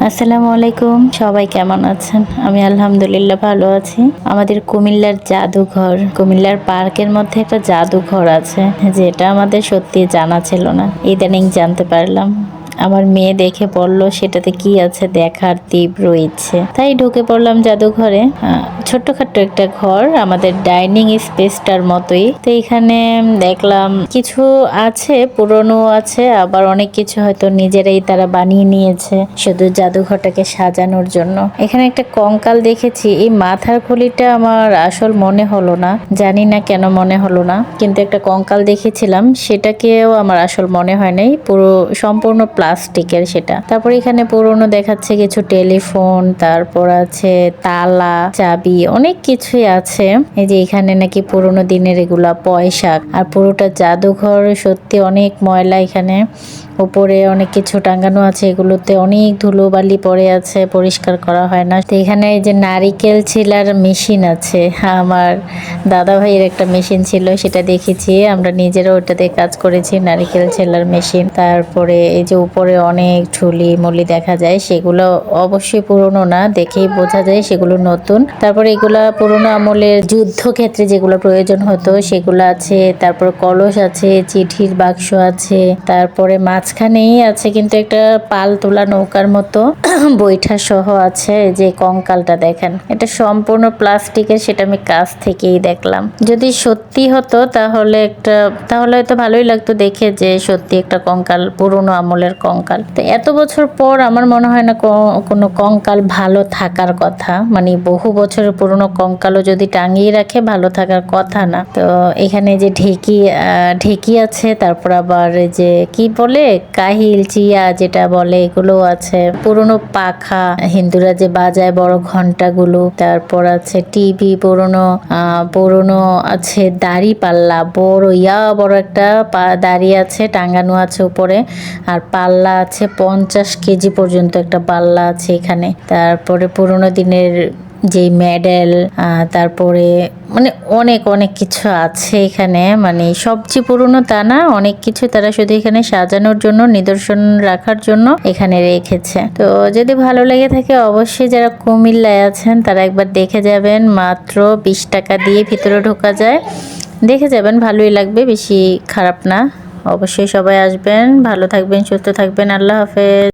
আসসালামু আলাইকুম, সবাই কেমন আছেন? আমি আলহামদুলিল্লাহ ভালো আছি। আমাদের কুমিল্লার জাদুঘর, কুমিল্লার পার্কের মধ্যে একটা জাদুঘর আছে, যেটা আমাদের সত্যি জানা ছিল না, ইদানিং জানতে পারলাম। আমার মেয়ে দেখে বলল সেটাতে কি আছে দেখার তীব্র ইচ্ছে, তাই ঢুকে পড়লাম জাদুঘরে। ছোট্টখাট্ট একটা ঘর, আমাদের ডাইনিং স্পেসটার মতোই। তো এখানে দেখলাম কিছু আছে, পুরনো আছে, আবার অনেক কিছু হয়তো নিজেরাই তারা বানিয়ে নিয়েছে শুধু জাদুঘরটাকে সাজানোর জন্য। এখানে একটা কঙ্কাল দেখেছি, এই মাথার খুলিটা আমার আসল মনে হলো না, জানি না কেন মনে হলো না, কিন্তু একটা কঙ্কাল দেখেছিলাম, সেটাকেও আমার আসল মনে হয় নাই, পুরো সম্পূর্ণ প্লাস্টিকের সেটা। তারপর এখানে পুরনো দেখাচ্ছে কিছু টেলিফোন, তারপর আছে তালা, চাবি, অনেক কিছুই আছে। এই যে এখানে নাকি পুরনো দিনের এগুলা পয়সা। আর পুরোটা জাদুঘর সত্যি অনেক ময়লা, এখানে উপরে অনেক কিছু টাঙ্গানো আছে, এগুলোতে অনেক ধুলোবালি পড়ে আছে, পরিষ্কার করা হয় না। তো এখানে এই যে নারিকেল ছিলার মেশিন আছে, আমার দাদা ভাইয়ের একটা মেশিন ছিল, সেটা দেখেছি, আমরা নিজেরা ওটাতে কাজ করেছি, নারিকেল ছেলার মেশিন। তারপরে এই যে উপরে অনেক ঝুলি মুলি দেখা যায়, সেগুলো অবশ্যই পুরনো না, দেখেই বোঝা যায় সেগুলো নতুন। তারপরে এগুলা পুরনো আমলের যুদ্ধক্ষেত্রে যেগুলো প্রয়োজন হতো সেগুলো আছে, তারপর কলস আছে, চিঠির বাক্স আছে, তারপরে মাঝখানেই আছে কিন্তু একটা পাল তোলা নৌকার মতো বৈঠা সহ আছে। যে কঙ্কালটা দেখেন, এটা সম্পূর্ণ প্লাস্টিকের, সেটা আমি কাছ থেকেই দেখলাম। যদি সত্যি হতো তাহলে হয়তো ভালোই লাগতো দেখে, যে সত্যি একটা কঙ্কাল, পুরনো আমলের কঙ্কাল। তো এত বছর পর আমার মনে হয় না কোনো কঙ্কাল ভালো থাকার কথা, মানে বহু বছরের পুরনো কঙ্কালও যদি টাঙিয়ে রাখে ভালো থাকার কথা না। তো এখানে যে ঢেকি আছে, তারপর আবার যে কি বলে কাহিল চিয়া যেটা বলে, এগুলো আছে। পুরনো পাখা, হিন্দুরা যে বাজায় বড় ঘন্টাগুলো, তারপর আছে টিভি, পুরনো আছে দাড়ি পাল্লা, বড় একটা দাড়ি আছে, টাঙ্গানো আছে উপরে। আর পাল্লা আছে 50 কেজি পর্যন্ত একটা পাল্লা আছে এখানে। তারপরে পুরোনো দিনের যে মেডেল, তারপরে মানে অনেক অনেক কিছু আছে এখানে। মানে সবচেয়ে পুরনো তা না, অনেক কিছু তারা শুধু এখানে সাজানোর জন্য, নিদর্শন রাখার জন্য এখানে রেখেছে। তো যদি ভালো লেগে থাকে অবশ্যই যারা কুমিল্লায় আছেন তারা একবার দেখে যাবেন। মাত্র 20 টাকা দিয়ে ভিতরে ঢোকা যায়, দেখে যাবেন, ভালোই লাগবে, বেশি খারাপ না। অবশ্যই সবাই আসবেন, ভালো থাকবেন, সুস্থ থাকবেন, আল্লাহ হাফেজ।